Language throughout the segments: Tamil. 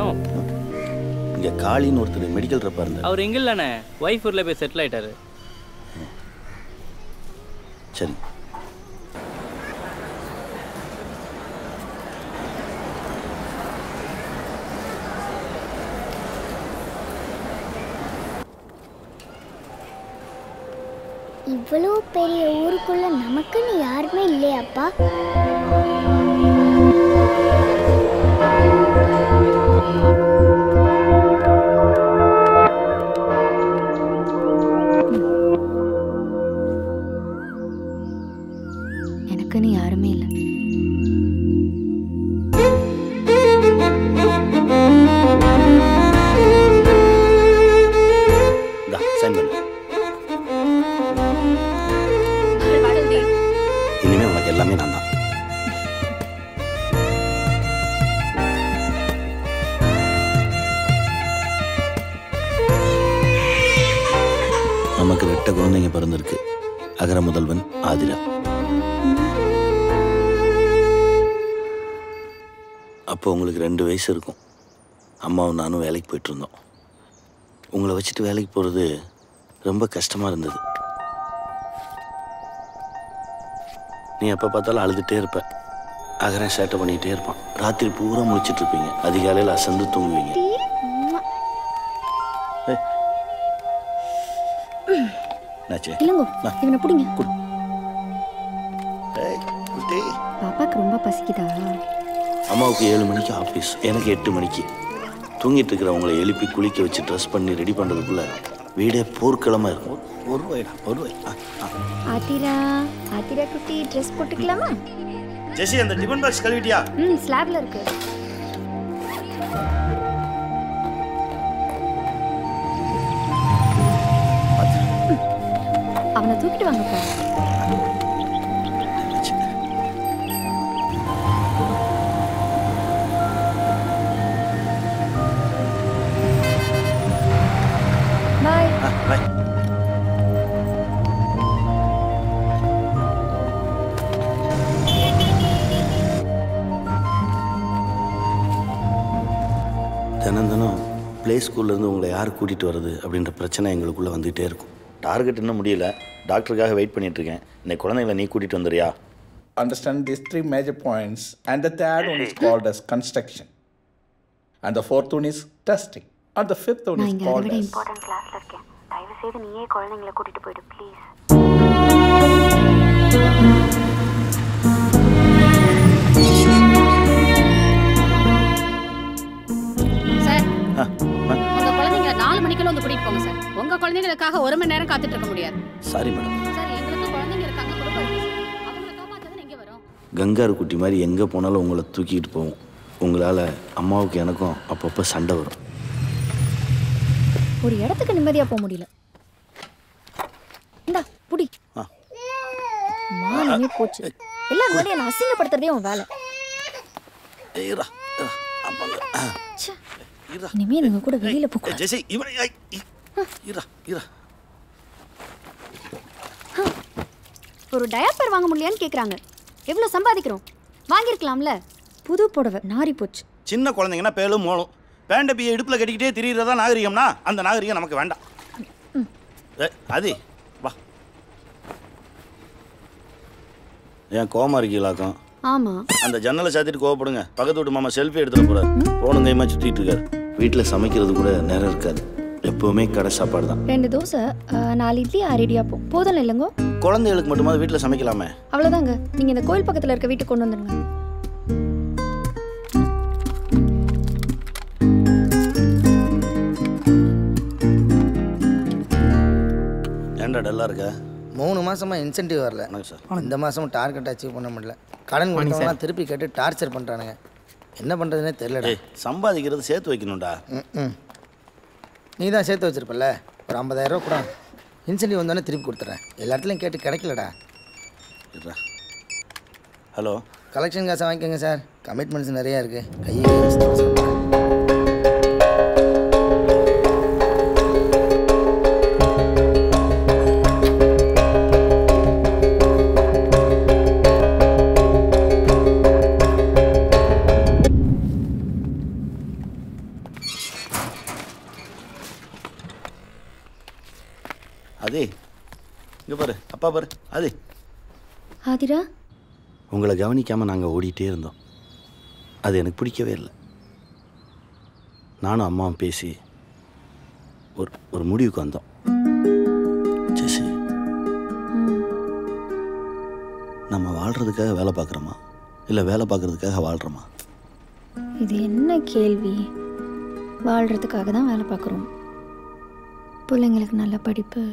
கஷ்டம். இங்கே காளின்னு ஒருத்தர் மெடிக்கல் ரெப்பாக இருந்தார். அவர் எங்கே இல்லைண்ணே, ஒய்ஃப் ஊரில் போய் செட்டில் ஆகிட்டாரு. சரி, இவ்வளோ பெரிய ஊருக்குள்ள நமக்குன்னு யாருமே இல்லையாப்பா? எனக்குன்னு யாருமே இல்லை. சைன் பண்ணு. இனிமே உனக்கு எல்லாமே நான் தான். நமக்கு 2 குழந்தைங்க பிறந்திருக்கு. அகர முதல்வன் ஆதிரா. அப்போ உங்களுக்கு 2 வயசு இருக்கும். அம்மாவும் நானும் வேலைக்கு போயிட்டு இருந்தோம். உங்களை வச்சுட்டு வேலைக்கு போகிறது ரொம்ப கஷ்டமாக இருந்தது. நீ எப்போ பார்த்தாலும் அழுதுகிட்டே இருப்ப. அகரன் சேட்டை பண்ணிக்கிட்டே இருப்பான். ராத்திரி பூரா முழிச்சிட்டு இருப்பீங்க. அதிகாலையில் அசந்து தூங்குவீங்க. பாப்பாக்கு ரொம்ப பசிக்குதா? அம்மாவுக்கு 7 மணிக்கு ஆஃபீஸ், எனக்கு 8 மணிக்கு. தூங்கிட்டு இருக்கிறவங்களை எழுப்பி குளிக்க வச்சு ட்ரெஸ் பண்ணி ரெடி பண்ணுறதுக்குள்ள வீடே போர்க்களமாக இருக்கும். ஒரு ரூபாய். ஆதிரா, ஆதிரா குட்டி ட்ரெஸ் போட்டுக்கலாமா? ஜெசி, அந்த டிபன் பாக்ஸ் கழுவிட்டியா? ஸ்லாப்ல இருக்கு. அவனை தூக்கிட்டு வாங்கப்பா. பாய். பாய். தினம் ப்ளே ஸ்கூல்லேருந்து உங்களை யார் கூட்டிகிட்டு வர்றது அப்படின்ற பிரச்சனை எங்களுக்குள்ளே வந்துகிட்டே இருக்கும். டார்கெட் இன்னும் முடியல. டாக்டருக்காக வெயிட் பண்ணிகிட்ருக்கேன். இன்னைக்கு குழந்தைங்களை நீ கூட்டிகிட்டு வந்துடுறியா? Understand these 3 major points, and the third one is called as construction, and the fourth one is testing, and the fifth one is called as important classல இருக்கேன். தயவு செய்து நீயே குழந்தைகளை கூட்டிட்டு போய்டு ப்ளீஸ். சார், உங்க குழந்தைங்களை 4 மணிக்குள்ள வந்து கூட்டிட்டு போங்க சார். உங்க குழந்தைகளுக்காக 1 மணி நேரம் காத்துட்டு இருக்க முடியாது. Sorry madam. சார், எங்களுக்கு குழந்தைங்க இருக்காங்க, குடும்பம் இருக்கு சார். அவங்களை காப்பாத்துறது எங்க வரும்? கங்காரு குட்டி மாதிரி எங்கே போனாலும் உங்களை தூக்கிட்டு போவோம். உங்களால் அம்மாவுக்கு எனக்கும் அப்பப்போ சண்டை வரும். ஒரு இடத்துக்கு நிம்மதியாக போக முடியல. இந்தா புடி. மானமே போச்சு. எல்லாம் முன்னாடி என்ன அசிங்கப்படுத்துறதே உன் வேலை. இனிமே நீங்க கூட வெளியில போக. ஒரு டயப்பர் வாங்க முடியலையான்னு கேக்குறாங்க. எவ்வளவு சம்பாதிக்கிறோம்? வாங்கிருக்கலாம்ல. புது புடவை நாரி போச்சு. சின்ன குழந்தைங்கன்னா பேலும் மோளும். பேண்ட பிய இடுப்புல கட்டிக்கிட்டே திரியறதா நாகரிகம்னா அந்த நாகரிகம் நமக்கு வேண்டாம். அது வா. ஏன் கோமா இருக்கீங்களாக்கும்? ஆமா. அந்த ஜன்னலை சாத்திட்டு கோவப்படுங்க. பக்கத்து வீட்டு மாமா செல்ஃபி எடுத்துட்டு போறாரு. போனும் கைமா சுத்திட்டு இருக்காரு. வீட்டில் சமைக்கிறது கூட நேரம் இருக்காது. எப்பவுமே கடை சாப்பாடு தான். 2 தோசை, 4 இட்லி, 6 இடியாப்பம். போதும் இல்லைங்க? குழந்தைகளுக்கு மட்டுமா வீட்டில் சமைக்கலாமே? அவ்வளோதாங்க. நீங்க இந்த கோயில் பக்கத்தில் இருக்க வீட்டுக்கு கொண்டு வந்துடுங்க. ஏன்டா டல்லா இருக்க? 3 மாசமா இன்சென்டிவ் வரல. இந்த மாசமும் டார்கெட் அச்சீவ் பண்ண முடியல. கடன் கொடுத்தவங்களாம் திருப்பி கேட்டு டார்ச்சர் பண்ணுறானுங்க. என்ன பண்ணுறதுனே தெரியலடா. சம்பாதிக்கிறது சேர்த்து வைக்கணும்டா. நீ தான் சேர்த்து வச்சிருப்பல. ஒரு 50,000 ரூபா கூட இன்சென்டிவ் வந்தோடனே திருப்பி கொடுத்துட்றேன். எல்லா இடத்துலையும் கேட்டு கிடைக்கலடா. ஹலோ, கலெக்ஷன் காசை வாங்கிக்கோங்க சார். கமிட்மெண்ட்ஸ் நிறையா இருக்குது. கையை அப்பா பாரு அது. ஆதிரா, உங்களை கவனிக்காமல் நாங்கள் ஓடிட்டே இருந்தோம். அது எனக்கு பிடிக்கவே இல்லை. நானும் அம்மாவும் பேசி ஒரு முடிவுக்கு வந்தோம். ஜெசி, நம்ம வாழ்கிறதுக்காக வேலை பார்க்குறோமா இல்லை வேலை பார்க்குறதுக்காக வாழ்கிறோமா? இது என்ன கேள்வி? வாழ்கிறதுக்காக தான் வேலை பார்க்குறோம். பிள்ளைங்களுக்கு நல்ல படிப்பு,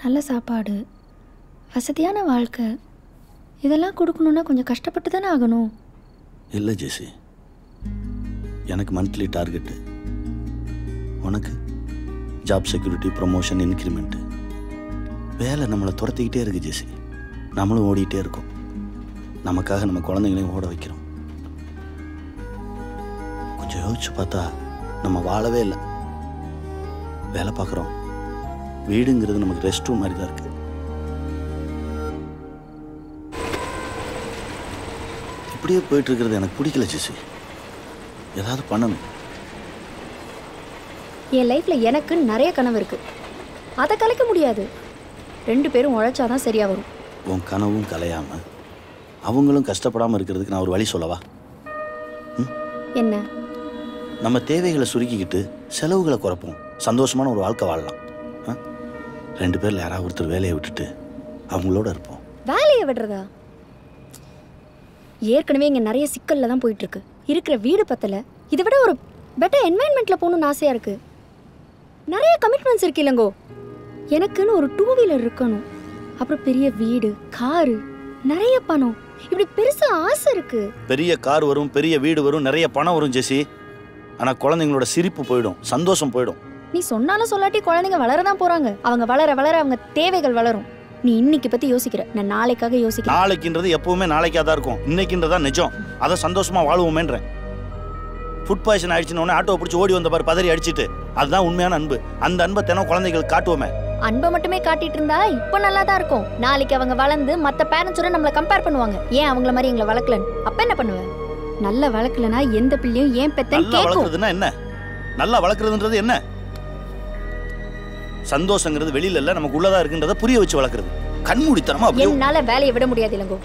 நல்ல சாப்பாடு, வசதியான வாழ்க்கை, இதெல்லாம் கொடுக்கணுன்னா கொஞ்சம் கஷ்டப்பட்டு தானே ஆகணும். இல்லை ஜெசி, எனக்கு மந்த்லி டார்கெட்டு, உனக்கு ஜாப் செக்யூரிட்டி, ப்ரொமோஷன், இன்க்ரிமெண்ட்டு. வேலை நம்மளை துரத்திக்கிட்டே இருக்கு ஜெசி. நம்மளும் ஓடிக்கிட்டே இருக்கோம். நமக்காக நம்ம குழந்தைங்களையும் ஓட வைக்கிறோம். கொஞ்சம் யோசிச்சு பார்த்தா நம்ம வாழவே இல்லை. வேலை பார்க்குறோம், வீடுங்கிறது நமக்கு ரெஸ்ட் ரூம் மாதிரி தான் இருக்குது. இப்படியே போயிட்டுருக்கிறது எனக்கு பிடிக்கல ஜெசி. ஏதாவது பண்ணணும். என் லைஃப்பில் எனக்கு நிறைய கனவு இருக்குது, அதை கலைக்க முடியாது. 2 பேரும் உழைச்சாதான் சரியாக வரும். உன் கனவும் கலையாமல் அவங்களும் கஷ்டப்படாமல் இருக்கிறதுக்கு நான் ஒரு வழி சொல்லவா? என்ன? நம்ம தேவைகளை சுருக்கிக்கிட்டு செலவுகளை குறைப்போம், சந்தோஷமான ஒரு வாழ்க்கை வாழலாம். 2 பேரில் யாராவது ஒருத்தர் வேலையை விட்டுட்டு அவங்களோட இருப்போம். வேலையை விடுறதா? ஏற்கனவே இங்கே நிறைய சிக்கலில் தான் போயிட்டுருக்கு. இருக்கிற வீடு பத்தலை, இதை விட ஒரு பெட்டர் என்வாயன்மெண்ட்டில் போகணுன்னு ஆசையாக இருக்குது. நிறைய கமிட்மெண்ட்ஸ் இருக்கு இல்லைங்கோ. எனக்குன்னு ஒரு 2 வீலர் இருக்கணும், அப்புறம் பெரிய வீடு, காரு, நிறைய பணம், இப்படி பெருசாக ஆசை இருக்குது. பெரிய கார் வரும், பெரிய வீடு வரும், நிறைய பணம் வரும் ஜெசி. ஆனால் குழந்தைங்களோட சிரிப்பு போயிடும், சந்தோஷம் போயிடும். நீ சொன்னாலும் சொல்லாட்டி குழந்தைங்க வளரதான் போகிறாங்க. அவங்க வளர வளர அவங்க தேவைகள் வளரும். நீ இன்னைக்கு பற்றி யோசிக்கிற, நான் நாளைக்காக யோசிக்கிறேன். நாளைக்குன்றது எப்பவுமே நாளைக்காக தான் இருக்கும், இன்னைக்குன்றதா நிஜம். அதை சந்தோஷமா வாழ்வோமேன்றேன். ஃபுட் பாய்சன் ஆயிடுச்சுன்னு ஆட்டோ பிடிச்சி ஓடி வந்த பாரு, பதறி அடிச்சுட்டு. அதுதான் உண்மையான அன்பு. அந்த அன்பை தினம் குழந்தைகளுக்கு காட்டுவோமே. அன்பை மட்டுமே காட்டிட்டு இருந்தா இப்போ நல்லா தான் இருக்கும். நாளைக்கு அவங்க வளர்ந்து மற்ற பேரண்ட்ஸோட நம்மளை கம்பேர் பண்ணுவாங்க. ஏன் அவங்கள மாதிரி எங்களை வளர்க்கலன்னு. அப்ப என்ன பண்ணுவேன்? நல்லா வளர்க்கலனா எந்த பிள்ளையும் ஏன் பெத்தன்னு கேட்கும். வளர்க்கறதுன்னா என்ன? நல்லா வளர்க்கறதுன்றது என்ன? சந்தோஷங்கிறது வெளியில இல்ல, நமக்கு உள்ளதா இருக்குன்றத புரிய வச்சு வளர்க்கறது. கண்மூடித்தனமா அப்படியே. என்னால வேலையை விட முடியாது இளங்கோ.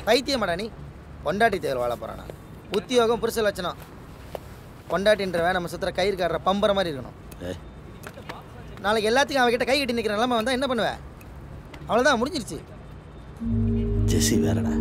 பைத்தியமாடா நீ? பொண்டாட்டி தேர் வாழ போகிறானா? உத்தியோகம் புருஷ லட்சணம். பொண்டாட்டின்றவன் நம்ம சுற்றுற கயிறு காடுற பம்பர மாதிரி இருக்கணும். நாளைக்கு எல்லாத்துக்கும் அவகிட்ட கை கட்டி நிற்கிற நிலமை வந்தால் என்ன பண்ணுவேன்? அவ்வளோதான், முடிஞ்சிருச்சு. ஜெசி வேறடா.